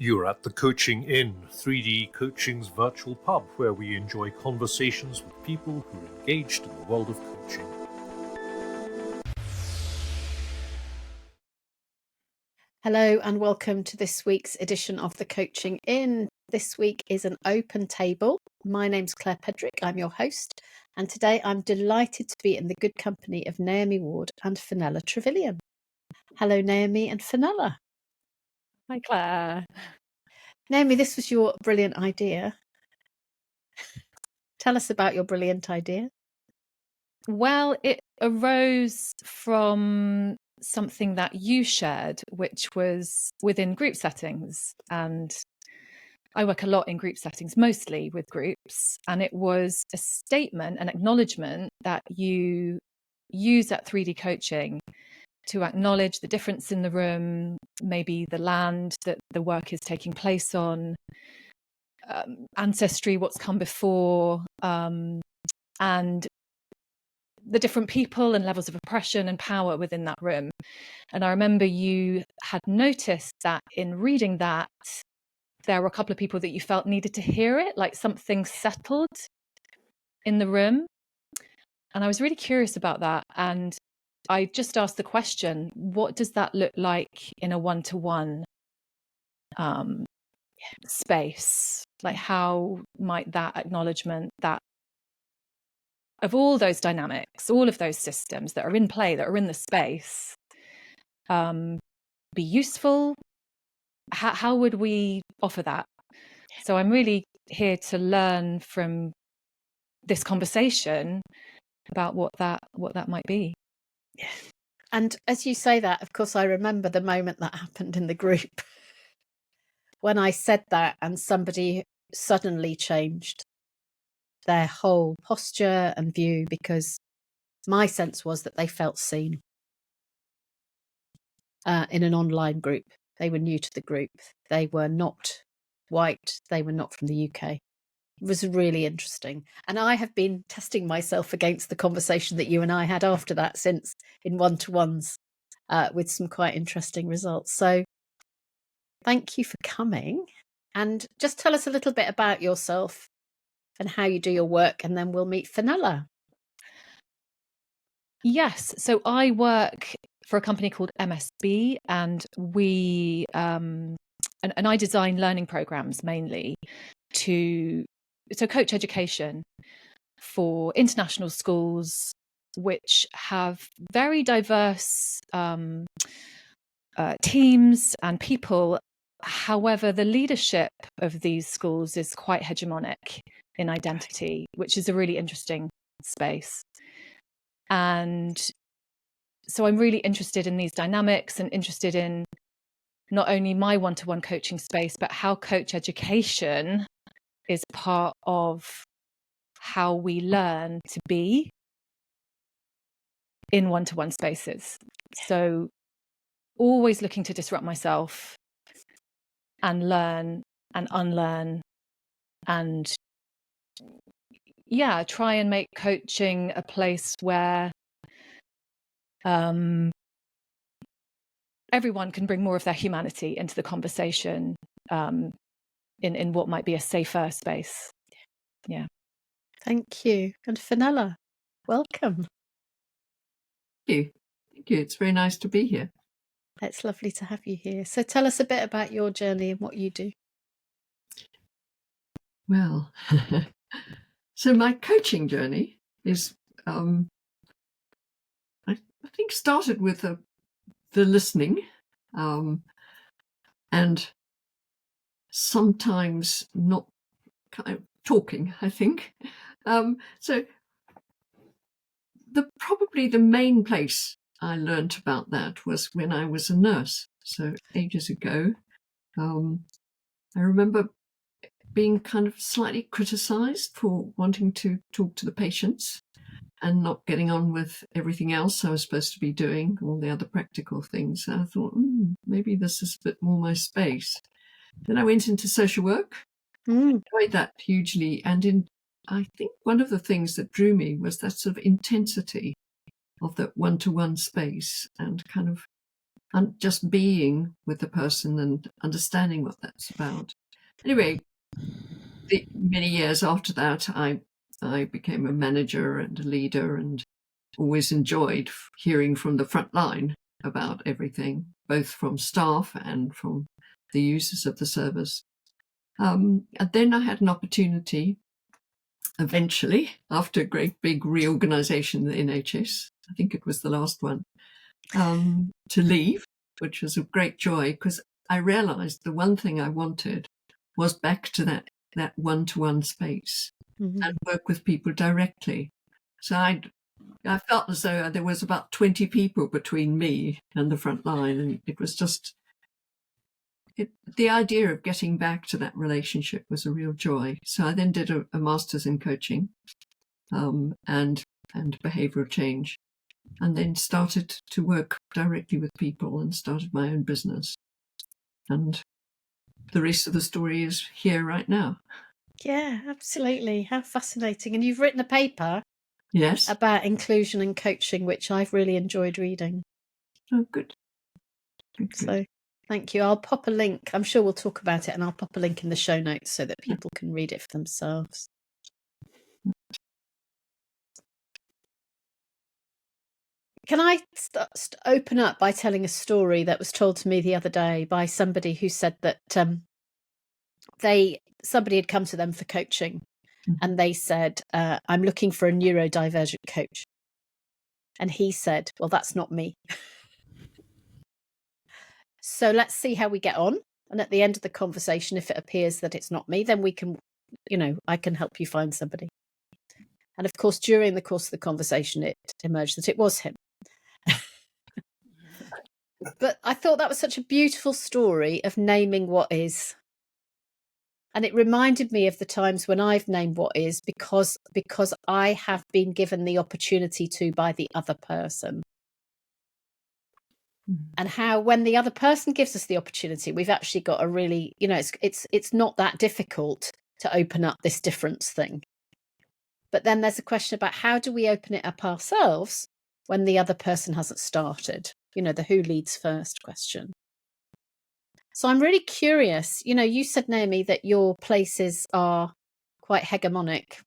You're at the Coaching Inn, 3D Coaching's virtual pub, where we enjoy conversations with people who are engaged in the world of coaching. Hello and welcome to this week's edition of the Coaching Inn. This week is an open table. My name's Claire Pedrick, I'm your host, and today I'm delighted to be in the good company of Naomi Ward and Fenella Trevillion. Hello Naomi and Fenella. Hi Claire. Naomi, this was your brilliant idea. Tell us about your brilliant idea. Well, it arose from something that you shared, which was within group settings. And I work a lot in group settings, mostly with groups. And it was a statement, an acknowledgement that you use at 3D coaching to acknowledge the difference in the room, maybe the land that the work is taking place on, ancestry, what's come before, and the different people and levels of oppression and power within that room. And I remember you had noticed that in reading that, there were a couple of people that you felt needed to hear it, like something settled in the room. And I was really curious about that. And I just asked the question, what does that look like in a one-to-one space? Like, how might that acknowledgement, that of all those dynamics, all of those systems that are in play, that are in the space, be useful? How would we offer that? So I'm really here to learn from this conversation about what that might be. Yeah. And as you say that, of course, I remember the moment that happened in the group when I said that and somebody suddenly changed their whole posture and view, because my sense was that they felt seen in an online group. They were new to the group. They were not white. They were not from the UK. It was really interesting. And I have been testing myself against the conversation that you and I had after that since, in one-to-ones, with some quite interesting results. So thank you for coming. And just tell us a little bit about yourself and how you do your work, and then we'll meet Fenella. Yes, so I work for a company called MSB, and we and I design learning programs mainly so coach education for international schools, which have very diverse teams and people. However, the leadership of these schools is quite hegemonic in identity, which is a really interesting space. And so I'm really interested in these dynamics and interested in not only my one-to-one coaching space, but how coach education is part of how we learn to be in one-to-one spaces. So always looking to disrupt myself and learn and unlearn and try and make coaching a place where everyone can bring more of their humanity into the conversation in what might be a safer space. Yeah. Thank you. And Fenella, welcome. Thank you. It's very nice to be here. It's lovely to have you here. So tell us a bit about your journey and what you do. Well, so my coaching journey is, I think, started with the listening, and sometimes not kind of talking, I think. So probably the main place I learnt about that was when I was a nurse. So ages ago, I remember being kind of slightly criticised for wanting to talk to the patients and not getting on with everything else I was supposed to be doing, all the other practical things. And I thought, maybe this is a bit more my space. Then I went into social work, enjoyed that hugely. And I think one of the things that drew me was that sort of intensity of that one-to-one space and kind of and just being with the person and understanding what that's about. Anyway, many years after that, I became a manager and a leader, and always enjoyed hearing from the front line about everything, both from staff and from the users of the service. And then I had an opportunity, eventually, after a great big reorganisation in the NHS, I think it was the last one, to leave, which was a great joy, because I realised the one thing I wanted was back to that one-to-one space and work with people directly. So I felt as though there was about 20 people between me and the front line, and it was just the idea of getting back to that relationship was a real joy. So I then did a master's in coaching and behavioural change, and then started to work directly with people and started my own business. And the rest of the story is here right now. Yeah, absolutely. How fascinating. And you've written a paper Yes. about inclusion and coaching, which I've really enjoyed reading. Oh, good. So thank you. I'll pop a link. I'm sure we'll talk about it, and I'll pop a link in the show notes so that people can read it for themselves. Can I open up by telling a story that was told to me the other day by somebody who said that somebody had come to them for coaching, and they said, I'm looking for a neurodivergent coach. And he said, well, that's not me. So let's see how we get on. And at the end of the conversation, if it appears that it's not me, then we can, I can help you find somebody. And of course, during the course of the conversation, it emerged that it was him. But I thought that was such a beautiful story of naming what is. And it reminded me of the times when I've named what is, because I have been given the opportunity to by the other person. And how when the other person gives us the opportunity, we've actually got a really, it's not that difficult to open up this difference thing. But then there's a question about how do we open it up ourselves when the other person hasn't started? The who leads first question. So I'm really curious. You said, Naomi, that your places are quite hegemonic.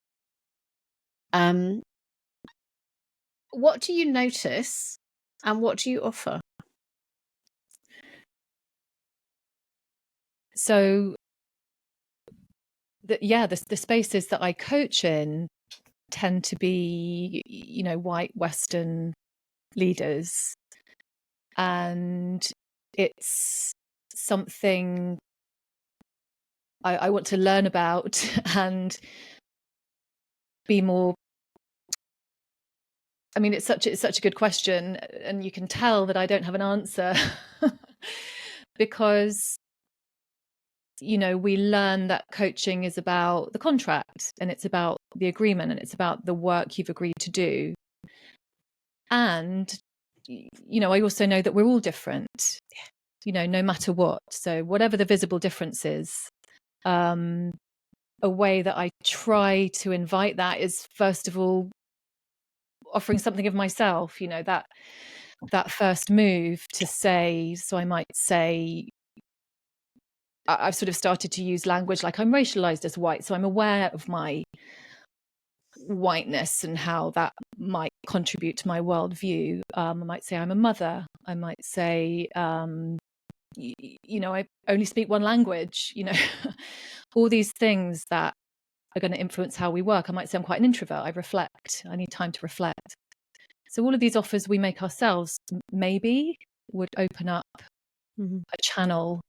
What do you notice and what do you offer? So, the spaces that I coach in tend to be, white Western leaders. And it's something I want to learn about and be more. I mean, it's such a good question, and you can tell that I don't have an answer because, we learn that coaching is about the contract, and it's about the agreement, and it's about the work you've agreed to do. And, I also know that we're all different, no matter what. So whatever the visible difference is, a way that I try to invite that is, first of all, offering something of myself, that first move to say. So I might say, I've sort of started to use language like I'm racialized as white, so I'm aware of my whiteness and how that might contribute to my worldview. I might say I'm a mother. I might say, I only speak one language. All these things that are going to influence how we work. I might say I'm quite an introvert. I reflect. I need time to reflect. So all of these offers we make ourselves maybe would open up a channel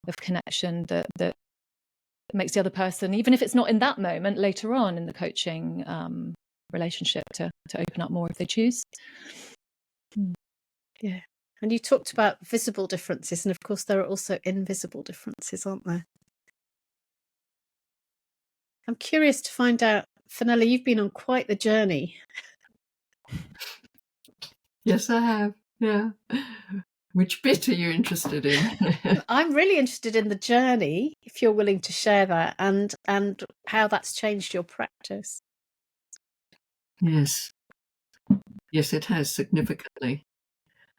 of connection that makes the other person, even if it's not in that moment, later on in the coaching relationship, to open up more if they choose. Yeah. And you talked about visible differences, and of course there are also invisible differences, aren't there? I'm curious to find out, Fenella, you've been on quite the journey. Yes, I have. Yeah. Which bit are you interested in? I'm really interested in the journey, if you're willing to share that, and how that's changed your practice. Yes. Yes, it has significantly.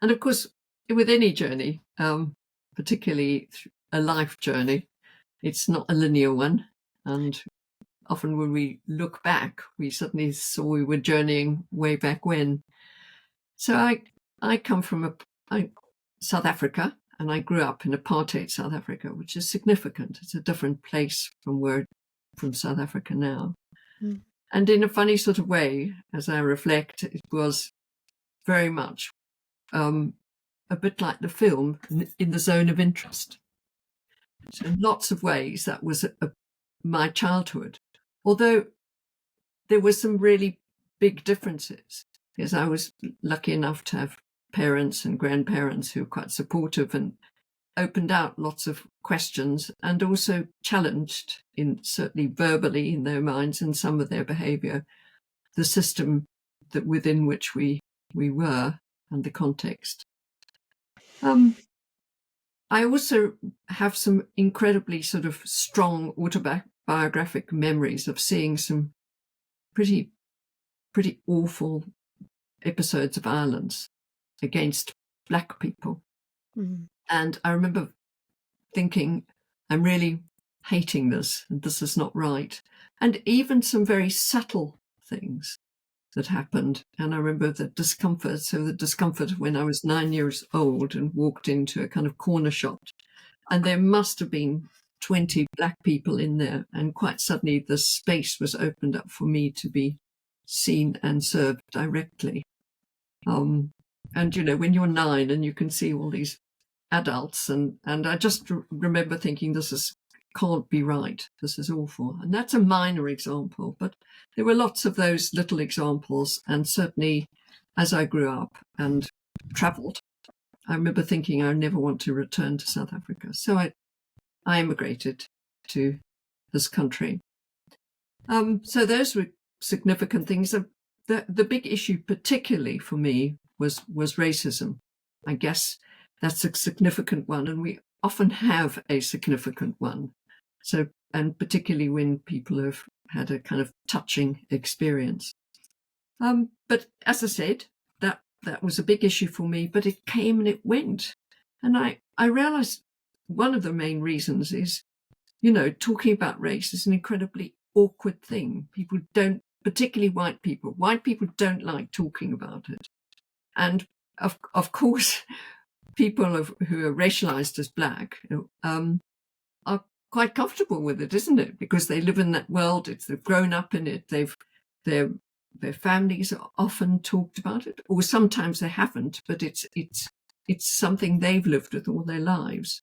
And of course, with any journey, particularly a life journey, it's not a linear one. And often when we look back, we suddenly saw we were journeying way back when. So I come from South Africa, and I grew up in apartheid South Africa, which is significant. It's a different place from South Africa now. Mm. And in a funny sort of way, as I reflect, it was very much a bit like the film, In the Zone of Interest. So in lots of ways, that was my childhood. Although there were some really big differences, because I was lucky enough to have parents and grandparents who were quite supportive and opened out lots of questions, and also challenged, certainly verbally in their minds and some of their behaviour, the system within which we were and the context. I also have some incredibly sort of strong autobiographic memories of seeing some pretty awful episodes of violence against Black people. Mm. And I remember thinking, I'm really hating this, and this is not right. And even some very subtle things that happened. And I remember the discomfort when I was 9 years old and walked into a kind of corner shop, and there must have been 20 Black people in there, and quite suddenly the space was opened up for me to be seen and served directly. And when you're 9 and you can see all these adults, and I just remember thinking, can't be right. This is awful. And that's a minor example, but there were lots of those little examples. And certainly as I grew up and travelled, I remember thinking I never want to return to South Africa. So I immigrated to this country. So those were significant things. The big issue, particularly for me, was racism. I guess that's a significant one, and we often have a significant one. So, and particularly when people have had a kind of touching experience. But as I said, that was a big issue for me, but it came and it went. And I realized one of the main reasons is, talking about race is an incredibly awkward thing. People don't, particularly white people don't like talking about it. And of course, people who are racialized as Black are quite comfortable with it, isn't it? Because they live in that world, they've grown up in it, their families are often talked about it, or sometimes they haven't, but it's something they've lived with all their lives.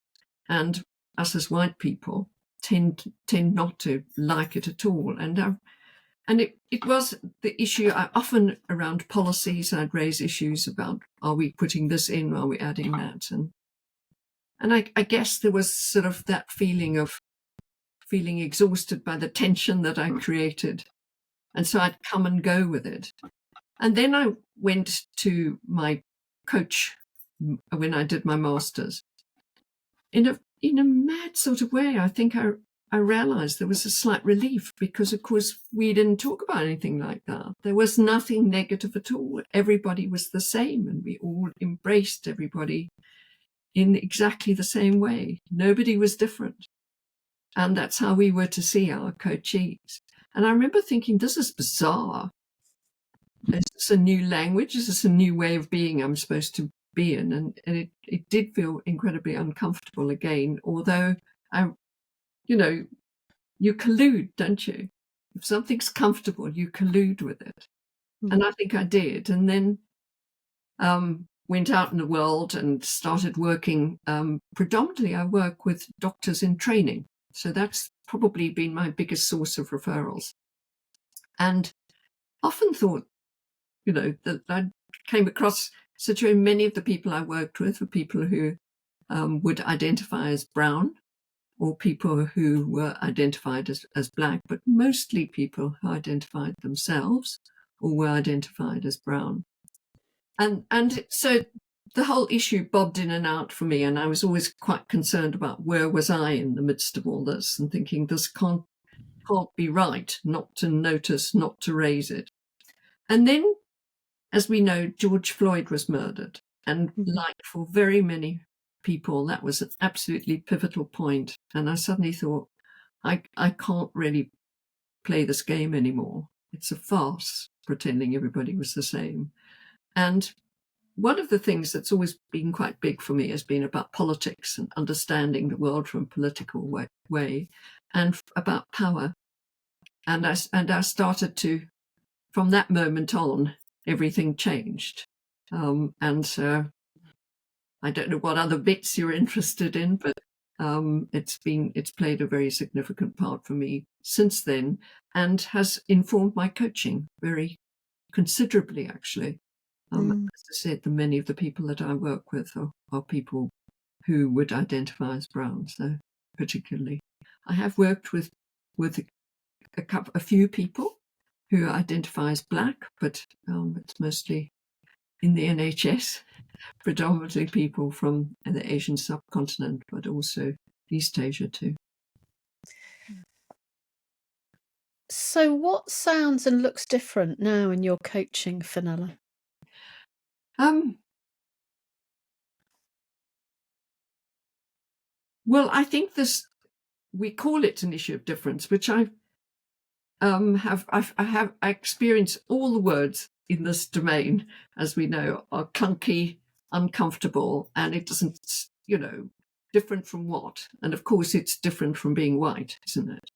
And us as white people tend not to like it at all. And it was the issue often around policies. I'd raise issues about, are we putting this in? Are we adding that? And I guess there was sort of that feeling of feeling exhausted by the tension that I created. And so I'd come and go with it. And then I went to my coach when I did my master's. In a mad sort of way, I think I realized there was a slight relief, because, of course, we didn't talk about anything like that. There was nothing negative at all. Everybody was the same, and we all embraced everybody in exactly the same way. Nobody was different. And that's how we were to see our coachees. And I remember thinking, this is bizarre. Is this a new language? Is this a new way of being I'm supposed to be in? And it did feel incredibly uncomfortable again, although you collude, don't you? If something's comfortable, you collude with it. Mm. And I think I did. And then went out in the world and started working. Predominantly, I work with doctors in training. So that's probably been my biggest source of referrals. And often thought, that I came across many of the people I worked with were people who would identify as brown, or people who were identified as Black, but mostly people who identified themselves or were identified as brown. And so the whole issue bobbed in and out for me, and I was always quite concerned about where was I in the midst of all this, and thinking this can't be right, not to notice, not to raise it. And then, as we know, George Floyd was murdered. And like for very many people, that was an absolutely pivotal point. And I suddenly thought, I can't really play this game anymore. It's a farce pretending everybody was the same. And one of the things that's always been quite big for me has been about politics and understanding the world from a political way and about power. And I started to, from that moment on, everything changed. And so I don't know what other bits you're interested in, but it's played a very significant part for me since then, and has informed my coaching very considerably, actually. As I said, many of the people that I work with are people who would identify as brown. So particularly, I have worked with a few people who identify as black, but it's mostly in the NHS, predominantly people from the Asian subcontinent, but also East Asia too. So what sounds and looks different now in your coaching, Fenella? Well, I think we call it an issue of difference, which I have experienced. All the words in this domain, as we know, are clunky, uncomfortable, and it doesn't, different from what? And of course, it's different from being white, isn't it?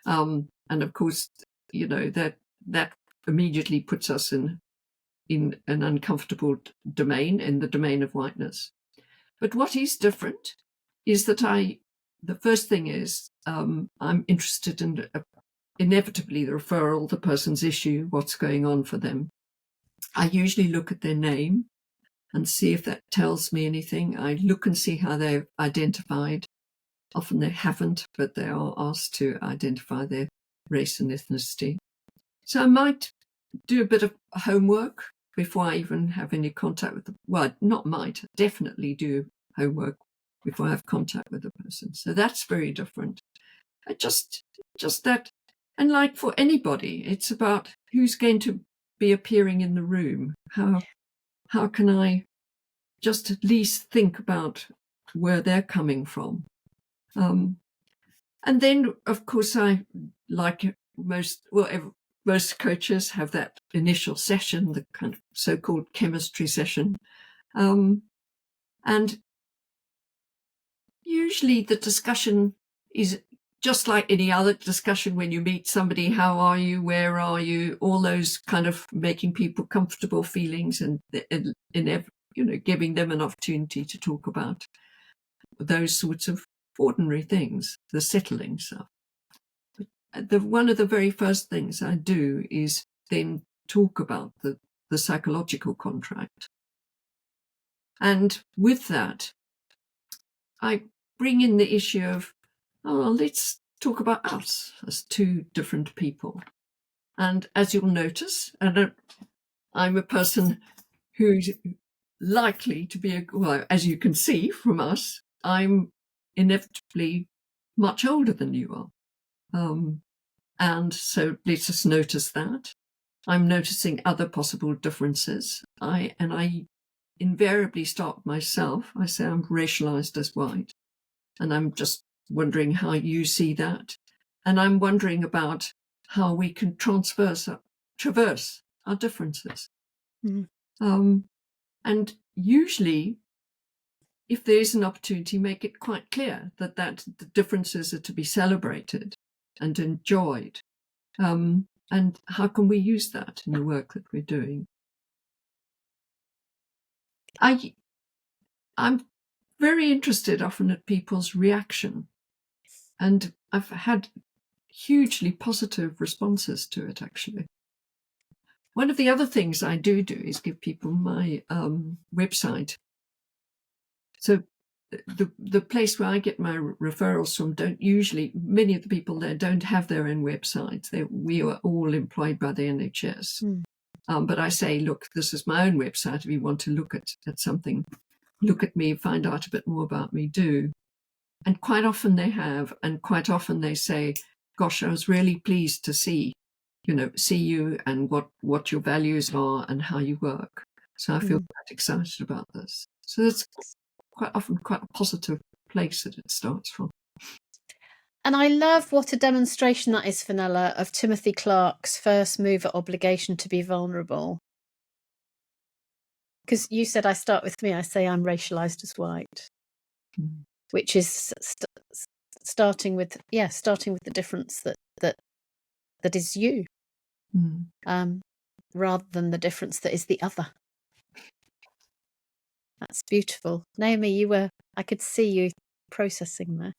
And of course, that immediately puts us in an uncomfortable domain, in the domain of whiteness. But what is different is that the first thing is I'm interested in inevitably the referral, the person's issue, what's going on for them. I usually look at their name and see if that tells me anything. I look and see how they've identified. Often they haven't, but they are asked to identify their race and ethnicity. So I might do a bit of homework before I even have any contact with them. Well, not might, definitely do homework before I have contact with the person. So that's very different. Just that. And like for anybody, it's about who's going to be appearing in the room. How can I just at least think about where they're coming from? And then, of course, I like most coaches have that initial session, the kind of so-called chemistry session. And usually the discussion is just like any other discussion when you meet somebody. How are you? Where are you? All those kind of making people comfortable feelings and giving them an opportunity to talk about those sorts of ordinary things, the settling stuff. One of the very first things I do is then talk about the psychological contract. And with that, I bring in the issue of, let's talk about us as two different people. And as you'll notice, and I'm a person who's likely to be, as you can see from us, I'm inevitably much older than you are. And so let's just notice that. I'm noticing other possible differences. I invariably start myself. I say I'm racialized as white. And I'm just wondering how you see that. And I'm wondering about how we can traverse our differences. And usually, if there is an opportunity, make it quite clear that the differences are to be celebrated and enjoyed. And how can we use that in the work that we're doing? I'm very interested often at people's reaction, and I've had hugely positive responses to it, actually. One of the other things I do is give people my website. So the place where I get my referrals from many of the people there don't have their own websites. We are all employed by the NHS. But I say, look, this is my own website. If you want to look at something, look at me, find out a bit more about me, do. And quite often they have, and quite often they say, gosh, I was really pleased to see you and what your values are and how you work. So I feel quite excited about this. So it's quite often quite a positive place that it starts from. And I love what a demonstration that is, Fenella, of Timothy Clark's first mover obligation to be vulnerable. Because you said, I start with me, I say I'm racialized as white, which is starting with the difference that is you, rather than the difference that is the other. That's beautiful. Naomi, I could see you processing there.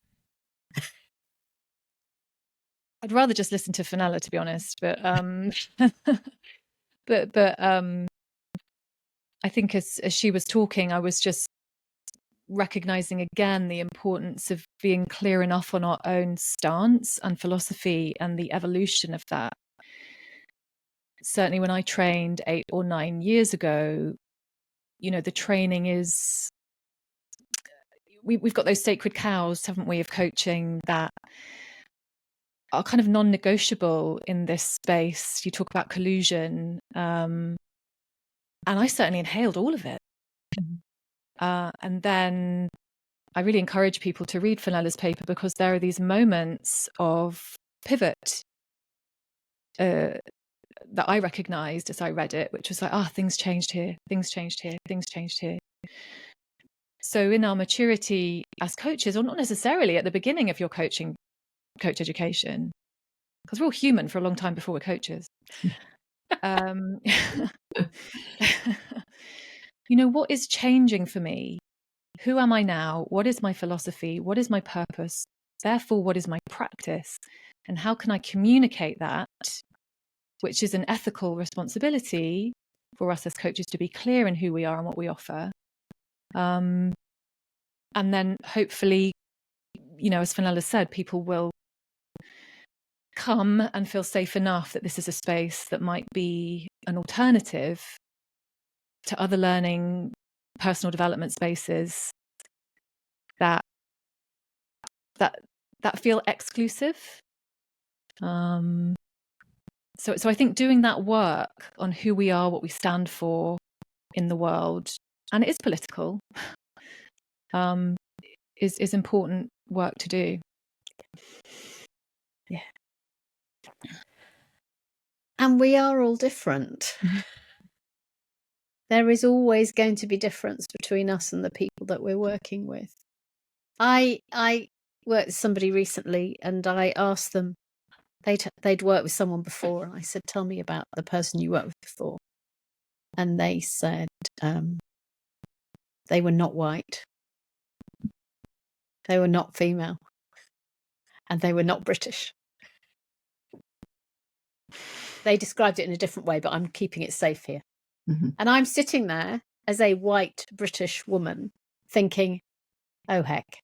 I'd rather just listen to Fenella, to be honest, but I think as she was talking, I was just recognizing again the importance of being clear enough on our own stance and philosophy and the evolution of that. Certainly when I trained 8 or 9 years ago, the training is, we've got those sacred cows, haven't we, of coaching that are kind of non-negotiable in this space. You talk about collusion, and I certainly inhaled all of it. And then I really encourage people to read Fenella's paper, because there are these moments of pivot that I recognized as I read it, which was like, things changed here, things changed here, things changed here. So in our maturity as coaches, or not necessarily at the beginning of your coach education, because we're all human for a long time before we're coaches. What is changing for me? Who am I now? What is my philosophy? What is my purpose? Therefore, what is my practice? And how can I communicate that, which is an ethical responsibility for us as coaches to be clear in who we are and what we offer. And then hopefully, as Fenella said, people will come and feel safe enough that this is a space that might be an alternative to other learning, personal development spaces that feel exclusive. So I think doing that work on who we are, what we stand for in the world, and it is political, is important work to do. Yeah. And we are all different. There is always going to be difference between us and the people that we're working with. I worked with somebody recently, and I asked them, they'd worked with someone before, and I said, tell me about the person you worked with before. And they said they were not white, they were not female, and they were not British. They described it in a different way, but I'm keeping it safe here. And I'm sitting there as a white British woman thinking, oh, heck.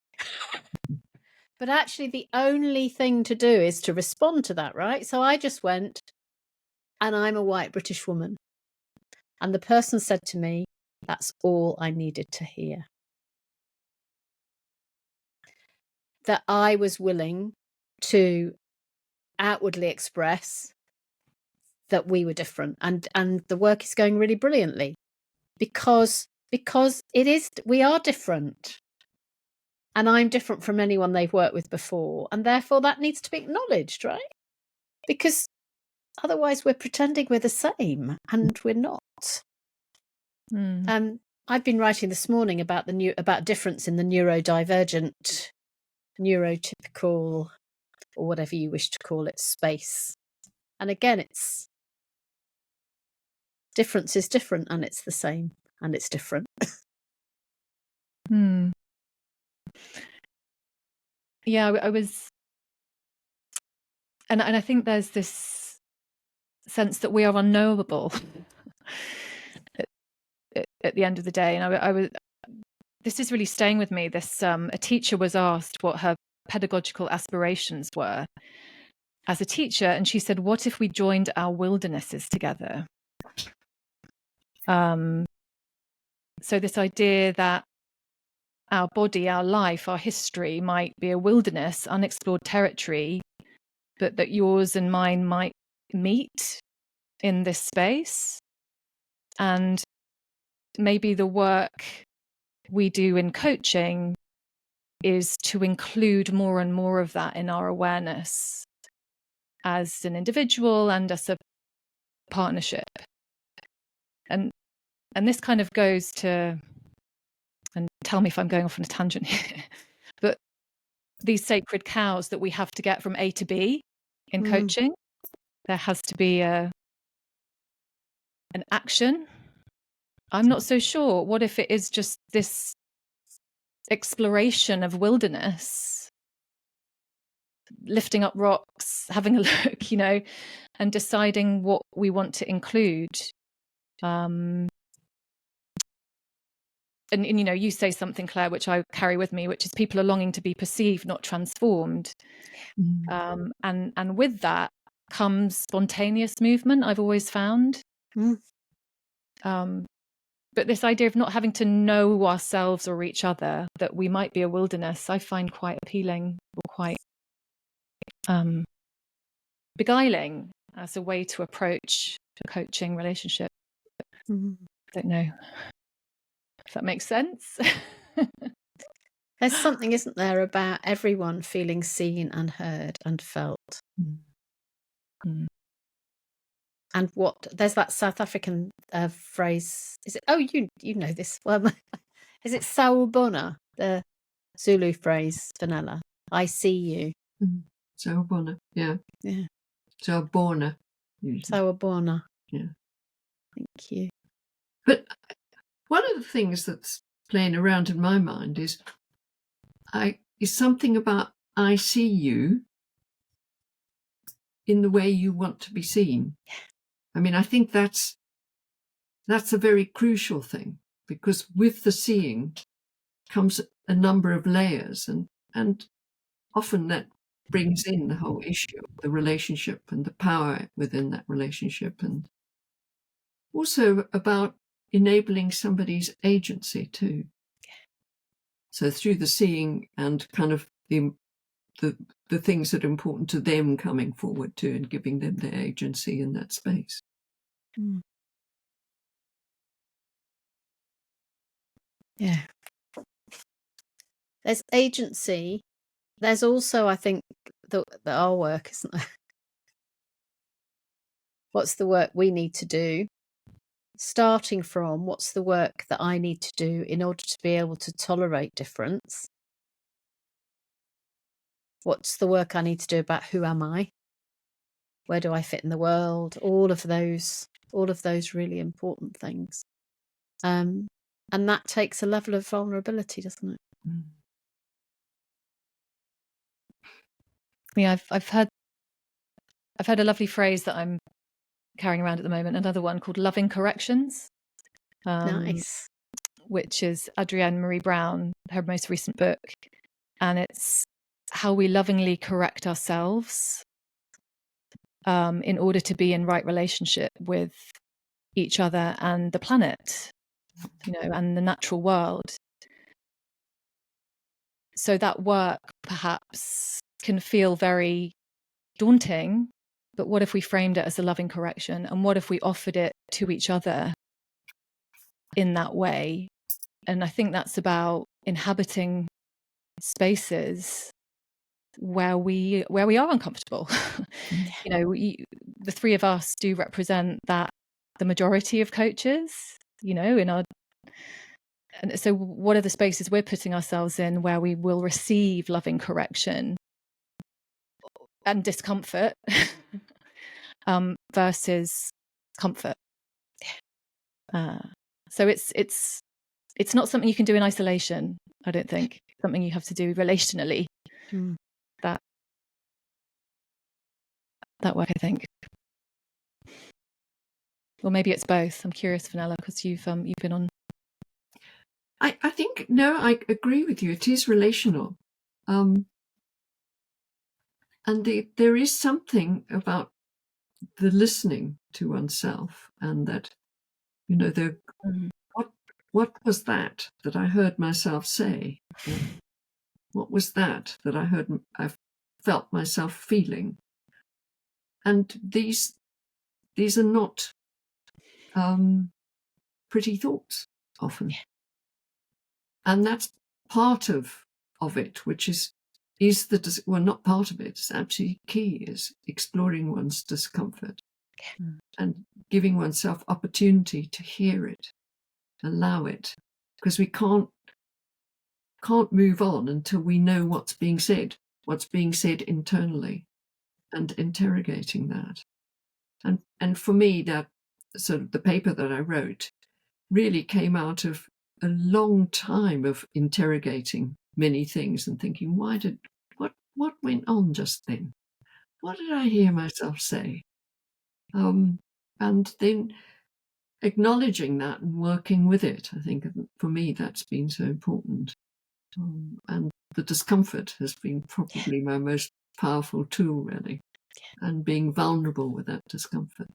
But actually, the only thing to do is to respond to that, right? So I just went, and I'm a white British woman. And the person said to me, that's all I needed to hear. That I was willing to outwardly express that we were different. And the work is going really brilliantly because we are different. And I'm different from anyone they've worked with before. And therefore that needs to be acknowledged, right? Because otherwise we're pretending we're the same, and we're not. I've been writing this morning about about difference in the neurodivergent, neurotypical, or whatever you wish to call it, space. And again, it's difference is different, and it's the same, and it's different. Yeah, I was, and I think there's this sense that we are unknowable at the end of the day. And I was, this is really staying with me. This a teacher was asked what her pedagogical aspirations were as a teacher, and she said, "What if we joined our wildernesses together?" So this idea that our body, our life, our history might be a wilderness, unexplored territory, but that yours and mine might meet in this space. And maybe the work we do in coaching is to include more and more of that in our awareness as an individual and as a partnership. And this kind of goes to, and tell me if I'm going off on a tangent here, but these sacred cows that we have to get from A to B in coaching, there has to be an action. I'm not so sure. What if it is just this exploration of wilderness, lifting up rocks, having a look, and deciding what we want to include. And you say something, Claire, which I carry with me, which is people are longing to be perceived, not transformed. And with that comes spontaneous movement, I've always found. But this idea of not having to know ourselves or each other, that we might be a wilderness, I find quite appealing or quite beguiling as a way to approach a coaching relationship. I don't know if that makes sense. There's something, isn't there, about everyone feeling seen and heard and felt. And there's that South African phrase, is it, you know this, well, is it Sawubona, the Zulu phrase, Fenella? I see you. Sawubona, yeah. Sawubona. Sawubona. Yeah. Thank you. But one of the things that's playing around in my mind is something about I see you in the way you want to be seen. I mean, I think that's a very crucial thing, because with the seeing comes a number of layers, and often that brings in the whole issue of the relationship and the power within that relationship, and also about enabling somebody's agency too. So through the seeing and kind of the things that are important to them coming forward too, and giving them their agency in that space. Yeah. There's agency. There's also, I think, our work, isn't there? What's the work we need to do? Starting from what's the work that I need to do in order to be able to tolerate difference? What's the work I need to do about who am I? Where do I fit in the world? All of those really important things. And that takes a level of vulnerability, doesn't it? Yeah, I've heard a lovely phrase that I'm carrying around at the moment, another one called loving corrections. Nice. Which is Adrienne Marie Brown, her most recent book. And it's how we lovingly correct ourselves in order to be in right relationship with each other and the planet, and the natural world. So that work perhaps can feel very daunting, but what if we framed it as a loving correction? And what if we offered it to each other in that way? And I think that's about inhabiting spaces where we are uncomfortable. The three of us do represent the majority of coaches, in our. And so what are the spaces we're putting ourselves in where we will receive loving correction and discomfort versus comfort? So it's not something you can do in isolation, I don't think. Something you have to do relationally. That work, I think. Or maybe it's both. I'm curious, Fenella, because you've been on. I think, no, I agree with you. It is relational. And there is something about the listening to oneself, and that, what was that I heard myself say? What was that I felt myself feeling? And these are not pretty thoughts. often. And that's part of it, which is not part of it, it's absolutely key, is exploring one's discomfort and giving oneself opportunity to hear it, allow it, because we can't move on until we know what's being said internally, and interrogating that. And for me, that sort of the paper that I wrote really came out of a long time of interrogating many things and thinking, what went on just then? What did I hear myself say? And then acknowledging that and working with it. I think for me that's been so important. And the discomfort has been probably my most powerful tool, really, and being vulnerable with that discomfort.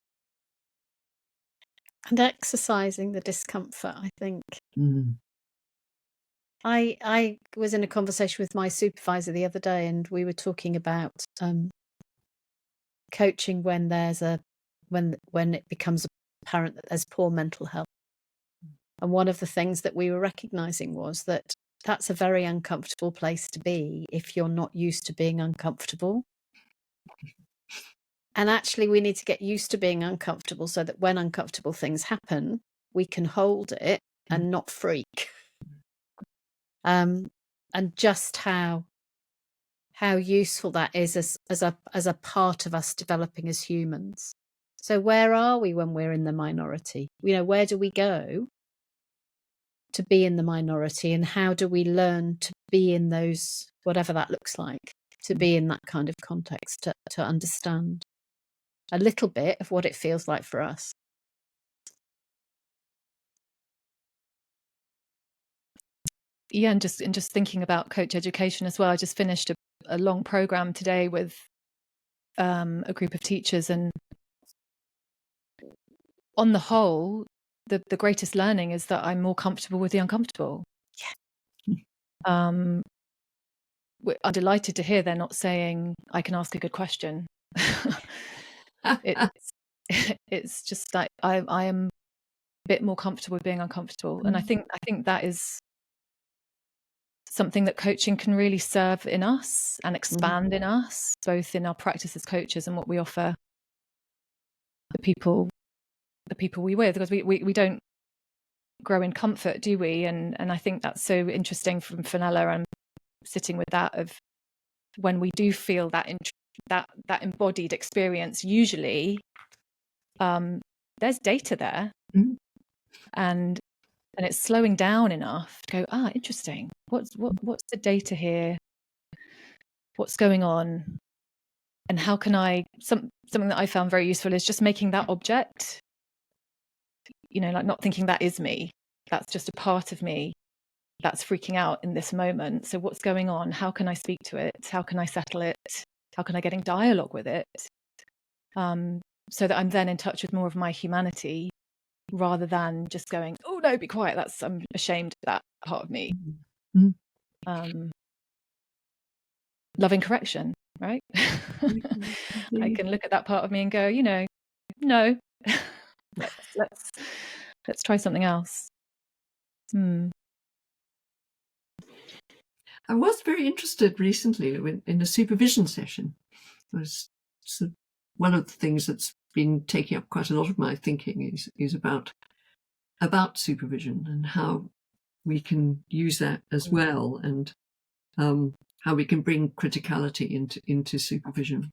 And exercising the discomfort, I think. Mm. I was in a conversation with my supervisor the other day, and we were talking about coaching when when it becomes apparent that there's poor mental health. And one of the things that we were recognizing was that that's a very uncomfortable place to be if you're not used to being uncomfortable. And actually, we need to get used to being uncomfortable so that when uncomfortable things happen, we can hold it and not freak. And just how useful that is as a part of us developing as humans. So where are we when we're in the minority? Where do we go to be in the minority, and how do we learn to be in those, whatever that looks like, to be in that kind of context, to understand a little bit of what it feels like for us. Yeah, and just thinking about coach education as well. I just finished a long program today with a group of teachers, and on the whole, the greatest learning is that I'm more comfortable with the uncomfortable. Yeah. I'm delighted to hear they're not saying I can ask a good question. It's just like I am a bit more comfortable with being uncomfortable, and I think that is something that coaching can really serve in us and expand in us, both in our practice as coaches and what we offer the people we with, because we don't grow in comfort, do we? And I think that's so interesting from Fenella, and sitting with that of when we do feel that embodied experience, usually there's data there, and it's slowing down enough to go, interesting, what's the data here, what's going on, and how can I something that I found very useful is just making that object, like not thinking that is me, that's just a part of me that's freaking out in this moment. So what's going on? How can I speak to it? How can I settle it? How can I get in dialogue with it? So that I'm then in touch with more of my humanity, rather than just going, oh no, be quiet, I'm ashamed of that part of me. Loving correction, right? I can look at that part of me and go, no, let's try something else. I was very interested recently in a supervision session. It was one of the things that's been taking up quite a lot of my thinking is about supervision and how we can use that as well, and how we can bring criticality into supervision.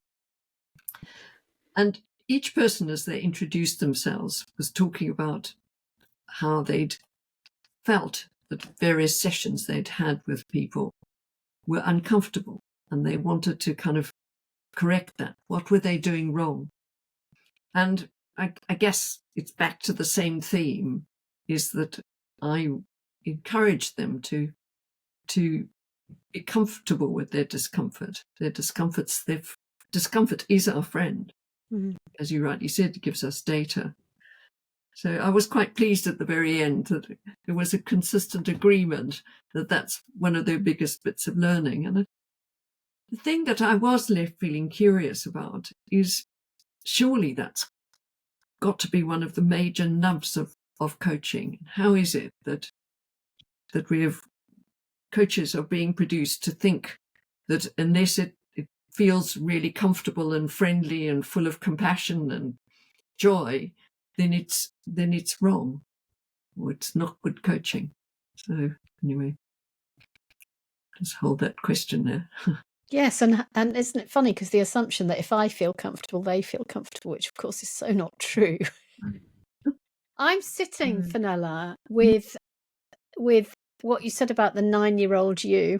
And each person, as they introduced themselves, was talking about how they'd felt that various sessions they'd had with people were uncomfortable, and they wanted to kind of correct that. What were they doing wrong? And I guess it's back to the same theme, is that I encourage them to be comfortable with their discomfort. Discomfort is our friend. As you rightly said, it gives us data. So I was quite pleased at the very end that there was a consistent agreement that that's one of their biggest bits of learning. And the thing that I was left feeling curious about is, surely that's got to be one of the major nubs of of coaching? How is it that we have coaches are being produced to think that unless it feels really comfortable and friendly and full of compassion and joy, then it's wrong, or it's not good coaching? So anyway, just hold that question there. Yes, and isn't it funny, because the assumption that if I feel comfortable, they feel comfortable, which of course is so not true. I'm sitting, Fenella, with what you said about the 9-year-old you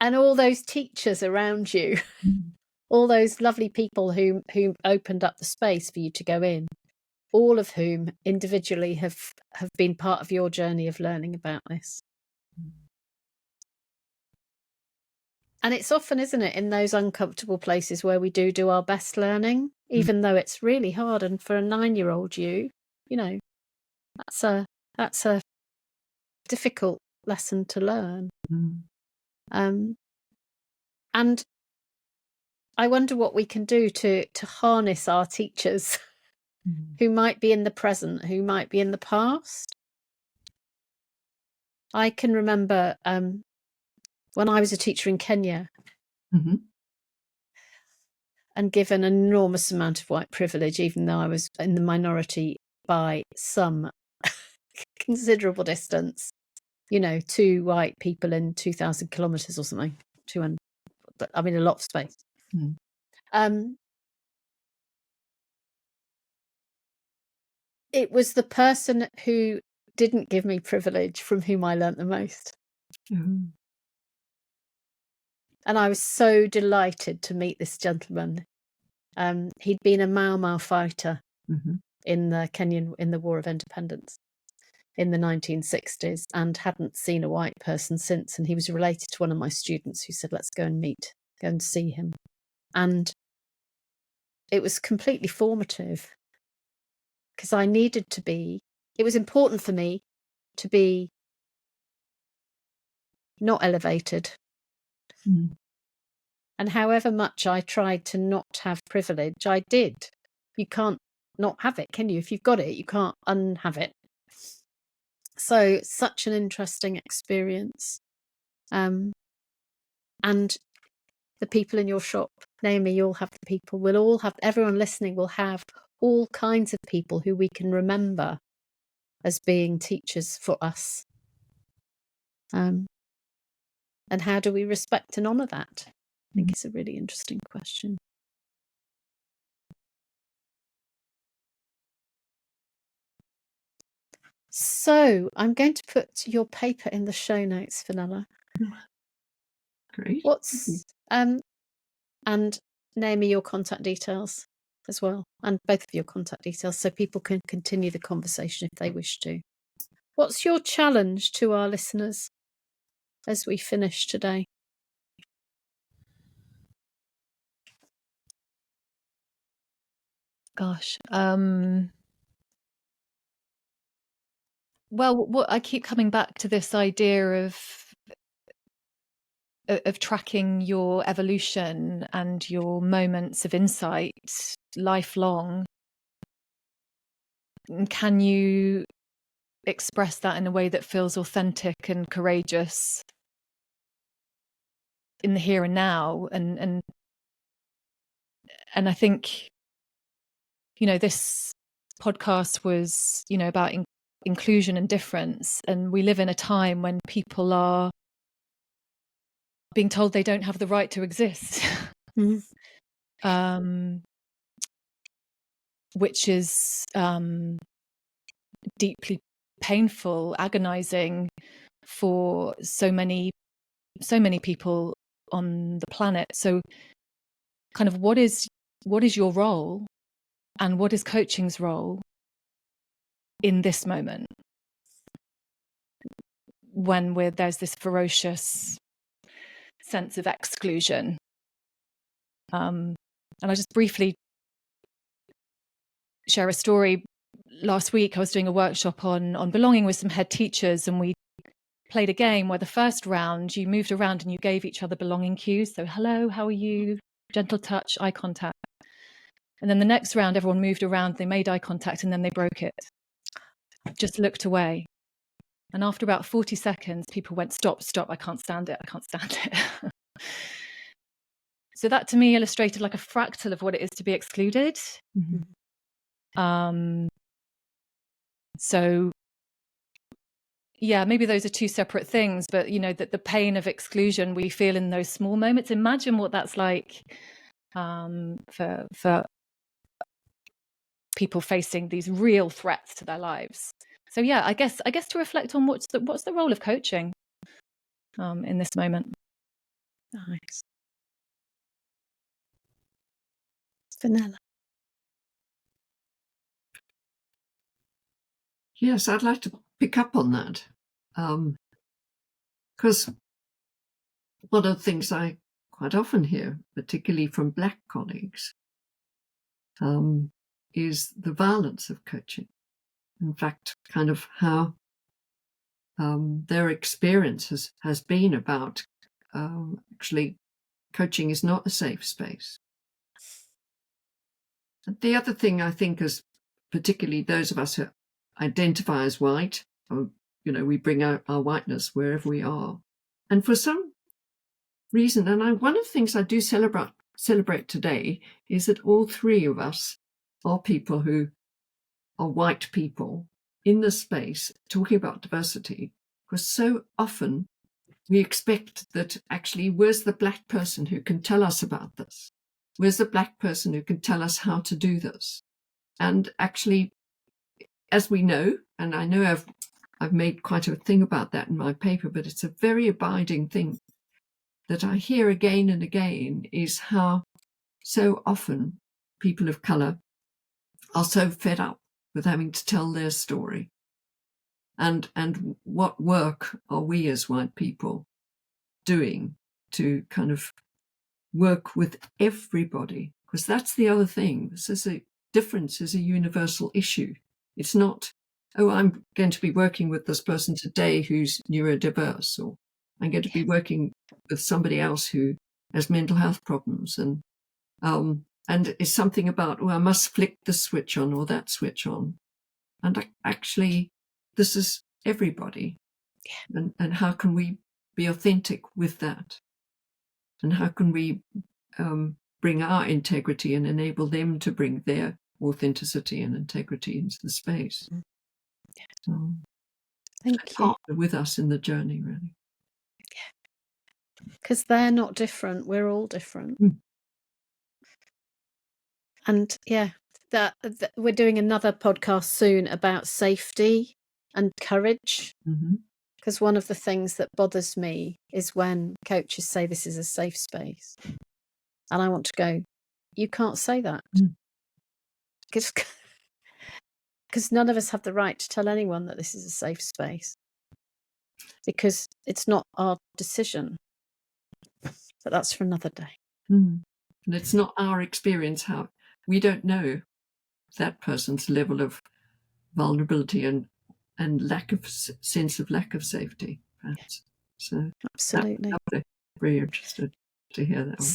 and all those teachers around you, all those lovely people who opened up the space for you to go in, all of whom individually have been part of your journey of learning about this. And it's often, isn't it, in those uncomfortable places where we do our best learning, even though it's really hard. And for a 9-year-old you know, that's a difficult lesson to learn. And I wonder what we can do to harness our teachers who might be in the present, who might be in the past. I can remember when I was a teacher in Kenya and given an enormous amount of white privilege, even though I was in the minority by some considerable distance, 2 white people in 2,000 kilometres or something, 200, but I mean a lot of space. It was the person who didn't give me privilege from whom I learnt the most. And I was so delighted to meet this gentleman. He'd been a Mau Mau fighter in the War of Independence in the 1960s and hadn't seen a white person since. And he was related to one of my students who said, let's go and see him. And it was completely formative, because I needed to be, it was important for me to be not elevated. And however much I tried to not have privilege, I did. You can't not have it, can you? If you've got it, you can't unhave it. So such an interesting experience. And the people in your shop, Naomi, you'll have the people, everyone listening will have all kinds of people who we can remember as being teachers for us. And how do we respect and honour that? I think it's a really interesting question. So I'm going to put your paper in the show notes, Fenella. Great. And Naomi, your contact details as well, and both of your contact details, so people can continue the conversation if they wish to. What's your challenge to our listeners as we finish today? Gosh. Well, what I keep coming back to this idea of tracking your evolution and your moments of insight lifelong. Can you express that in a way that feels authentic and courageous in the here and now? And I think, this podcast was, about inclusion and difference. And we live in a time when people are being told they don't have the right to exist. Which is deeply painful, agonizing for so many people on the planet. So kind of what is your role, and what is coaching's role in this moment when there's this ferocious sense of exclusion? And I just briefly share a story. Last week I was doing a workshop on belonging with some head teachers, and we played a game where the first round you moved around and you gave each other belonging cues. So hello, how are you? Gentle touch, eye contact. And then the next round, everyone moved around, they made eye contact, and then they broke it. Just looked away. And after about 40 seconds, people went, stop, I can't stand it. So that to me illustrated like a fractal of what it is to be excluded. So yeah, maybe those are two separate things, but you know, that the pain of exclusion we feel in those small moments, imagine what that's like for people facing these real threats to their lives. So yeah, I guess to reflect on what's the role of coaching in this moment. Nice. Fenella. Yes, I'd like to pick up on that. Because one of the things I quite often hear, particularly from Black colleagues, is the violence of coaching. In fact, kind of how their experience has been about actually coaching is not a safe space. And the other thing I think is, particularly those of us who identify as white, or, you know, we bring out our whiteness wherever we are. And for some reason, and one of the things I do celebrate today is that all three of us are people who are white people in the space talking about diversity, because so often we expect that actually, where's the Black person who can tell us about this? Where's the Black person who can tell us how to do this? And actually, as we know, and I know I've made quite a thing about that in my paper, but it's a very abiding thing that I hear again and again, is how so often people of colour are so fed up with having to tell their story. And what work are we as white people doing to kind of work with everybody? Because that's the other thing. Difference is a universal issue. It's not, oh, I'm going to be working with this person today who's neurodiverse, or I'm going to be working with somebody else who has mental health problems, and it's something about, oh, I must flick this switch on or that switch on. And actually, this is everybody. Yeah. And how can we be authentic with that? And how can we bring our integrity and enable them to bring their authenticity and integrity into the space? Yeah. So, thank you. Partner with us in the journey, really. Because they're not different. We're all different. And yeah, that we're doing another podcast soon about safety and courage. Because one of the things that bothers me is when coaches say this is a safe space. And I want to go, you can't say that. Because none of us have the right to tell anyone that this is a safe space. Because it's not our decision. But that's for another day. And it's not our experience how we don't know that person's level of vulnerability and lack of sense of lack of safety, perhaps. So absolutely, I'm very interested to hear that one.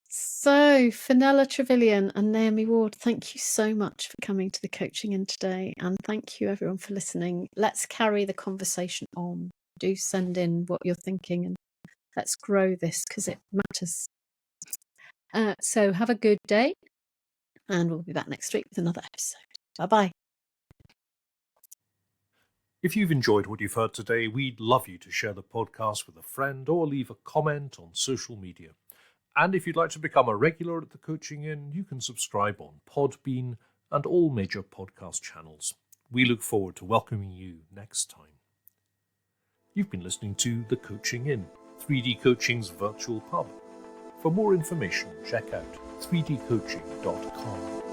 So Fenella Trevillion and Naomi Ward, thank you so much for coming to the Coaching In today, and thank you everyone for listening. Let's carry the conversation on. Do send in what you're thinking, and let's grow this because it matters. So have a good day, and we'll be back next week with another episode. Bye-bye. If you've enjoyed what you've heard today, we'd love you to share the podcast with a friend or leave a comment on social media. And if you'd like to become a regular at the Coaching In, you can subscribe on Podbean and all major podcast channels. We look forward to welcoming you next time. You've been listening to The Coaching In, 3D Coaching's virtual pub. For more information, check out 3dcoaching.com.